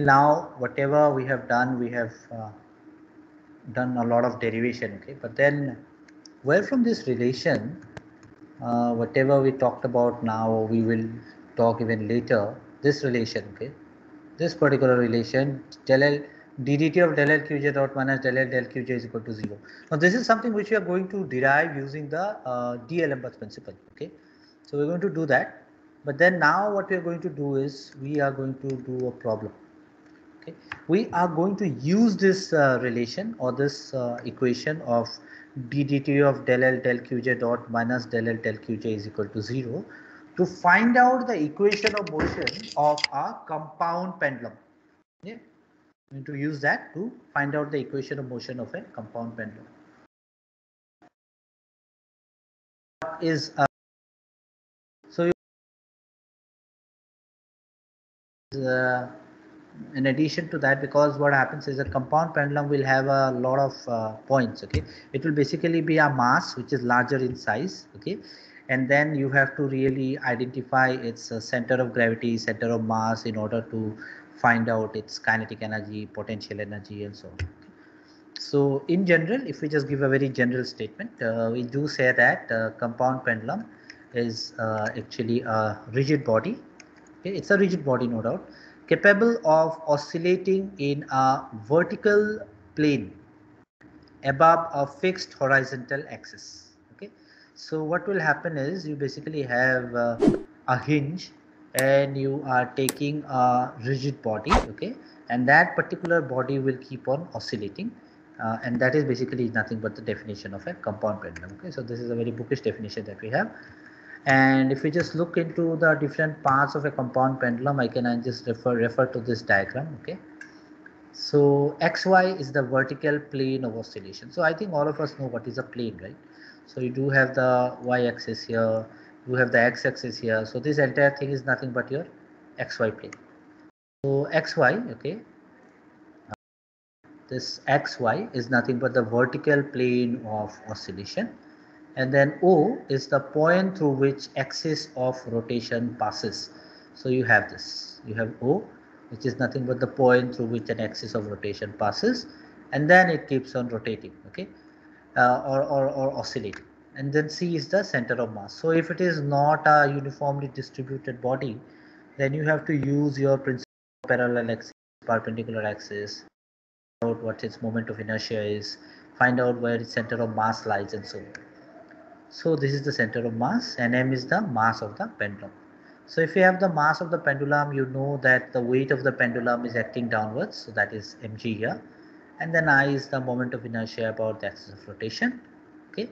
now whatever we have done, we have done a lot of derivation, okay, but then where from this relation, whatever we talked about now, we will talk even later, this relation, okay, this particular relation del L ddt of del L Qj dot minus del L del Qj is equal to 0. Now this is something which we are going to derive using the D'Alembert principle, okay. So we're going to do that, but then now what we are going to do is we are going to do a problem. Okay. We are going to use this relation or this equation of d dt of del L del Qj dot minus del L del Qj is equal to 0 to find out the equation of motion of a compound pendulum. Yeah. I'm going to use that to find out the equation of motion of a compound pendulum. Is so in addition to that, because what happens is a compound pendulum will have a lot of points, okay. It will basically be a mass which is larger in size, okay, and then you have to really identify its center of gravity, center of mass, in order to find out its kinetic energy, potential energy, and so on. So in general, if we just give a very general statement, we do say that compound pendulum is actually a rigid body. Okay, it's a rigid body, no doubt, capable of oscillating in a vertical plane above a fixed horizontal axis. Okay, so what will happen is you basically have a hinge and you are taking a rigid body, okay, and that particular body will keep on oscillating, and that is basically nothing but the definition of a compound pendulum. Okay, so this is a very bookish definition that we have. And if we just look into the different parts of a compound pendulum, I can just refer to this diagram. Okay, so xy is the vertical plane of oscillation. So I think all of us know what is a plane, right? So you do have the y-axis here, you have the x-axis here. So this entire thing is nothing but your xy plane. So xy, okay, this xy is nothing but the vertical plane of oscillation, and then O is the point through which axis of rotation passes. So you have this, you have O, which is nothing but the point through which an axis of rotation passes, and then it keeps on rotating, okay, or oscillating. And then C is the center of mass. So if it is not a uniformly distributed body, then you have to use your principle of parallel axis, perpendicular axis, out what its moment of inertia is, find out where its center of mass lies, and so on. So this is the center of mass, and m is the mass of the pendulum. So if you have the mass of the pendulum, you know that the weight of the pendulum is acting downwards, so that is mg here, and then I is the moment of inertia about the axis of rotation, okay,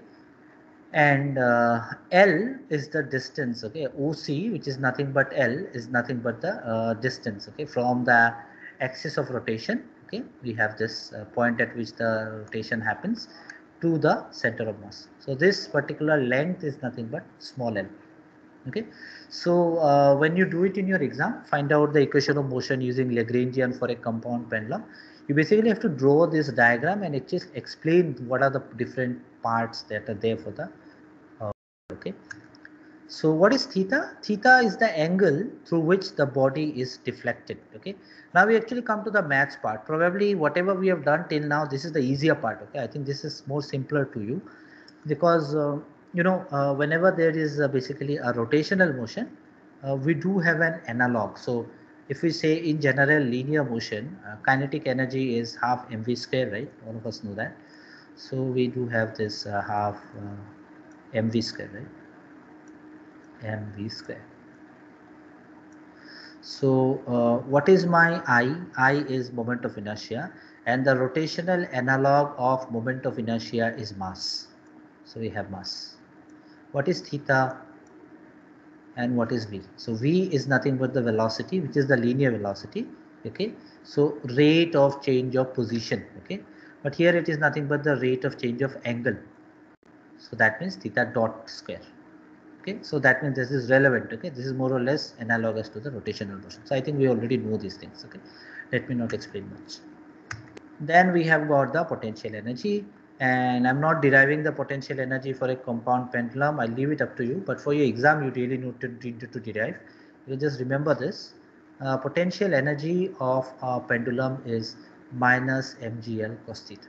and L is the distance, okay, OC, which is nothing but L, is nothing but the distance, okay, from the axis of rotation, okay, we have this point at which the rotation happens to the center of mass. So this particular length is nothing but small l, okay. So when you do it in your exam, find out the equation of motion using Lagrangian for a compound pendulum. You basically have to draw this diagram and it just explain what are the different parts that are there for the okay. So what is theta? Theta is the angle through which the body is deflected. Okay. Now we actually come to the maths part. Probably whatever we have done till now, this is the easier part. Okay. I think this is more simpler to you, because whenever there is basically a rotational motion, we do have an analog. So if we say in general linear motion, kinetic energy is half mv square, right? All of us know that. So we do have this half mv square, right? Mv square. So what is my I? I is moment of inertia, and the rotational analog of moment of inertia is mass. So we have mass. What is theta and what is v? So v is nothing but the velocity, which is the linear velocity, okay. So rate of change of position, okay, but here it is nothing but the rate of change of angle. So that means theta dot square. Okay, so that means this is relevant. Okay, this is more or less analogous to the rotational motion. So I think we already know these things. Okay, let me not explain much. Then we have got the potential energy, and I'm not deriving the potential energy for a compound pendulum. I'll leave it up to you. But for your exam, you really need to derive. You just remember this. potential energy of a pendulum is minus mgl cos theta.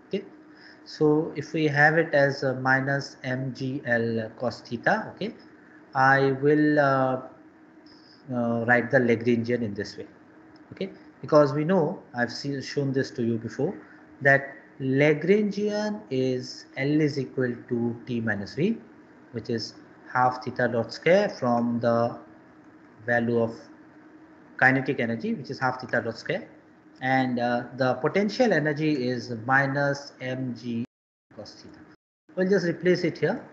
Okay, so if we have it as minus mgl cos theta, okay, I will write the Lagrangian in this way. Okay, because we know, I've shown this to you before, that Lagrangian is L is equal to T minus V, which is half theta dot square from the value of kinetic energy, which is half theta dot square, and the potential energy is minus mg cos theta. We'll just replace it here,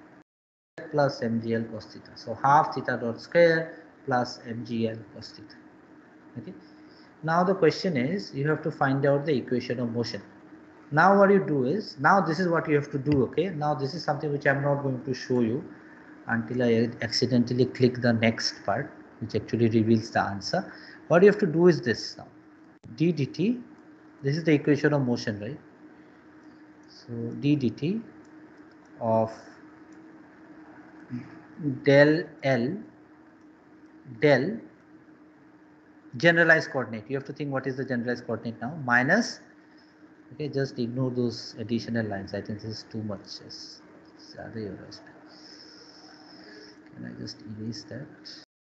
plus mgl cos theta. So half theta dot square plus mgl cos theta. Okay. Now the question is, you have to find out the equation of motion. Now what you do is, now this is what you have to do. Okay, now this is something which I'm not going to show you until I accidentally click the next part, which actually reveals the answer. What you have to do is this now, d dt, this is the equation of motion, right? So d dt of del L, del generalized coordinate, you have to think what is the generalized coordinate now, minus, okay, just ignore those additional lines, I think this is too much. Yes. Can I just erase that?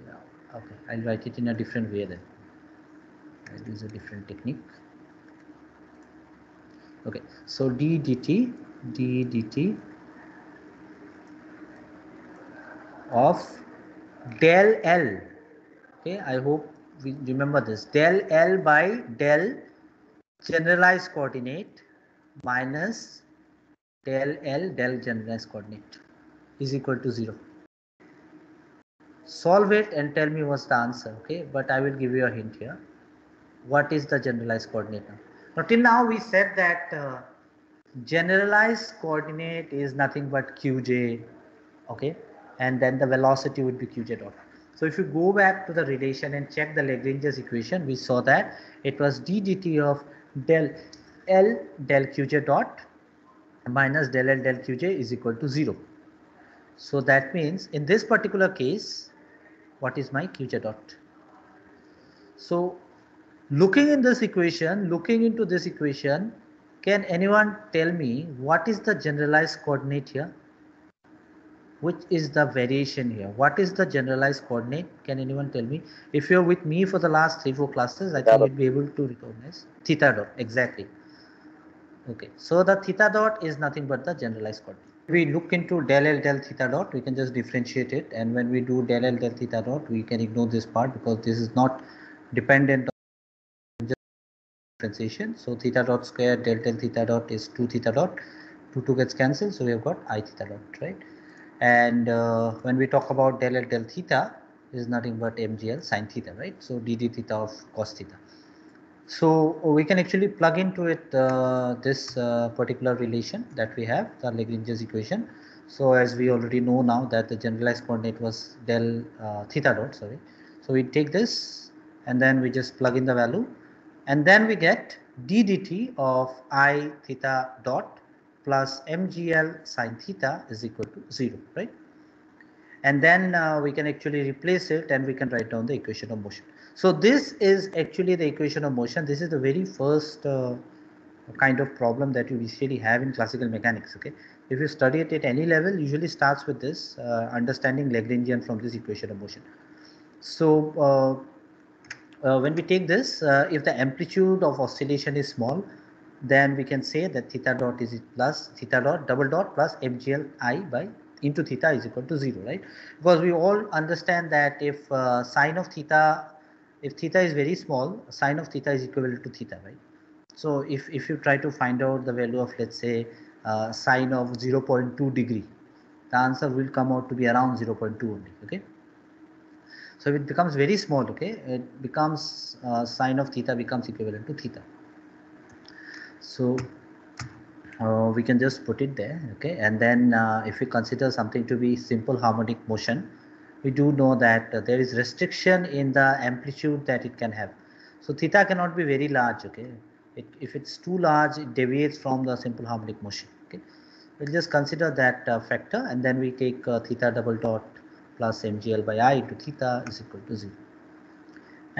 Yeah. Okay, I'll write it in a different way then. I'll use a different technique. Okay, so d dt of del L. Okay, I hope we remember this. Del L by del generalized coordinate minus del L del generalized coordinate is equal to 0. Solve it and tell me what's the answer. Okay, but I will give you a hint here. What is the generalized coordinate now? Now till now we said that generalized coordinate is nothing but qj, okay, and then the velocity would be qj dot. So if you go back to the relation and check the Lagrange's equation, we saw that it was d dt of del L del qj dot minus del L del qj is equal to 0. So that means in this particular case, what is my qj dot? So looking in this equation, looking into this equation, can anyone tell me what is the generalized coordinate here? Which is the variation here? What is the generalized coordinate? Can anyone tell me? If you're with me for the last 3-4 classes, I think you'll be able to recognize theta dot. Exactly. Okay. So the theta dot is nothing but the generalized coordinate. We look into del L del theta dot, we can just differentiate it. And when we do del L del theta dot, we can ignore this part because this is not dependent on differentiation. So theta dot square del theta dot is 2 theta dot. 2 gets cancelled. So we have got I theta dot, right? And when we talk about del L del theta, is nothing but mgl sine theta, right? So d theta of cos theta. So we can actually plug into it this particular relation that we have, the Lagrange's equation. So as we already know now that the generalized coordinate was del theta dot, sorry. So we take this and then we just plug in the value, and then we get d dt of I theta dot plus mgl sine theta is equal to 0, right? And then we can actually replace it and we can write down the equation of motion. So this is actually the equation of motion. This is the very first kind of problem that you usually have in classical mechanics. Okay, if you study it at any level, usually starts with this understanding Lagrangian from this equation of motion. So when we take this, if the amplitude of oscillation is small, then we can say that theta dot is plus theta dot double dot plus mgl I by into theta is equal to 0, right? Because we all understand that if sine of theta, if theta is very small, sine of theta is equivalent to theta, right? So if you try to find out the value of, let's say, sine of 0.2 degree, the answer will come out to be around 0.2 only, okay? So if it becomes very small, okay, it becomes sine of theta becomes equivalent to theta. So we can just put it there, okay. And then if we consider something to be simple harmonic motion, we do know that there is restriction in the amplitude that it can have. So theta cannot be very large, okay. If it's too large, it deviates from the simple harmonic motion, okay. We'll just consider that factor, and then we take theta double dot plus mgl by I into theta is equal to 0.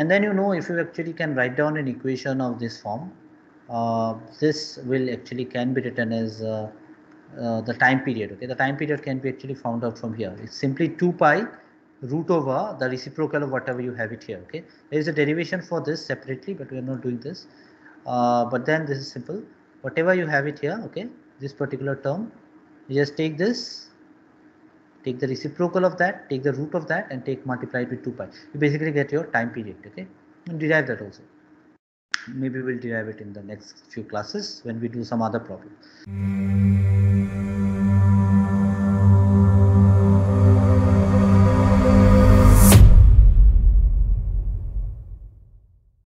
And then if you actually can write down an equation of this form, this will actually can be written as the time period. Okay, the time period can be actually found out from here. It's simply 2 pi root over the reciprocal of whatever you have it here. Okay, there is a derivation for this separately, but we are not doing this. But then this is simple. Whatever you have it here, okay, this particular term, you just take this, take the reciprocal of that, take the root of that, and take multiply it with 2 pi. You basically get your time period. Okay, and derive that also. Maybe we'll derive it in the next few classes when we do some other problem.